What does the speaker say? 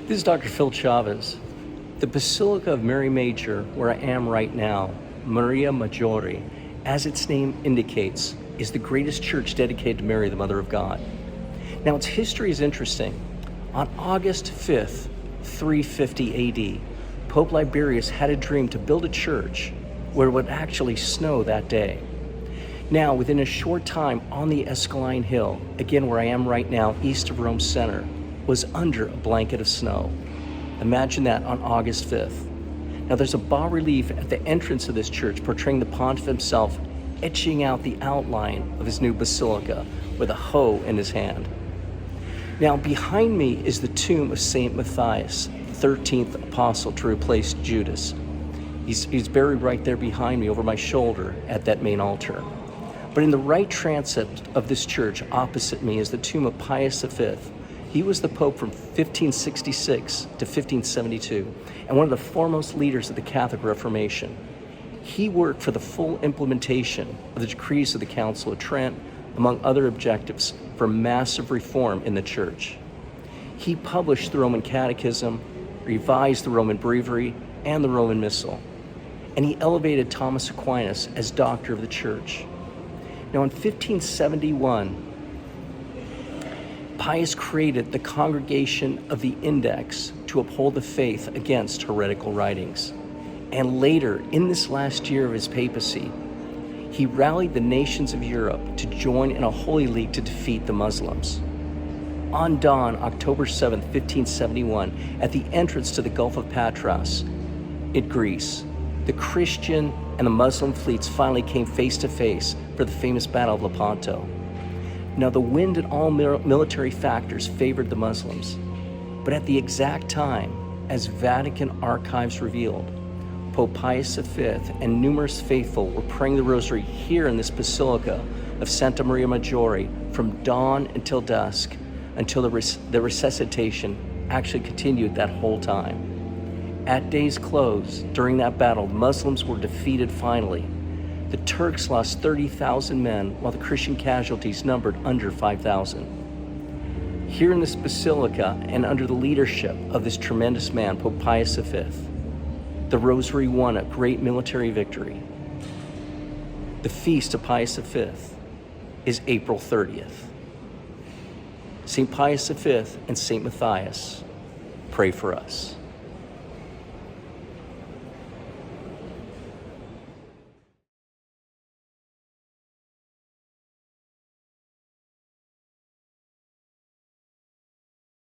This is Dr. Phil Chavez. The Basilica of Mary Major, where I am right now, Maria Maggiore, as its name indicates, is the greatest church dedicated to Mary, the Mother of God. Now, its history is interesting. On August 5th, 350 AD, Pope Liberius had a dream to build a church where it would actually snow that day. Now, within a short time, on the Esquiline Hill, again where I am right now, east of Rome Center, was under a blanket of snow. Imagine that on August 5th. Now, there's a bas-relief at the entrance of this church portraying the pontiff himself, etching out the outline of his new basilica with a hoe in his hand. Now, behind me is the tomb of St. Matthias, the 13th apostle to replace Judas. He's buried right there behind me over my shoulder at that main altar. But in the right transept of this church, opposite me, is the tomb of Pius V. He was the Pope from 1566 to 1572, and one of the foremost leaders of the Catholic Reformation. He worked for the full implementation of the decrees of the Council of Trent, among other objectives for massive reform in the Church. He published the Roman Catechism, revised the Roman Breviary, and the Roman Missal, and he elevated Thomas Aquinas as Doctor of the Church. Now, in 1571, Pius created the Congregation of the Index to uphold the faith against heretical writings. And later, in this last year of his papacy, he rallied the nations of Europe to join in a holy league to defeat the Muslims. On dawn, October 7, 1571, at the entrance to the Gulf of Patras in Greece, the Christian and the Muslim fleets finally came face to face for the famous Battle of Lepanto. Now, the wind and all military factors favored the Muslims, but at the exact time, as Vatican archives revealed, Pope Pius V and numerous faithful were praying the rosary here in this Basilica of Santa Maria Maggiore from dawn until dusk, until the resuscitation actually continued that whole time. At day's close, during that battle, Muslims were defeated finally. The Turks lost 30,000 men, while the Christian casualties numbered under 5,000. Here in this basilica, and under the leadership of this tremendous man, Pope Pius V, the Rosary won a great military victory. The feast of Pius V is April 30th. St. Pius V and St. Matthias, pray for us.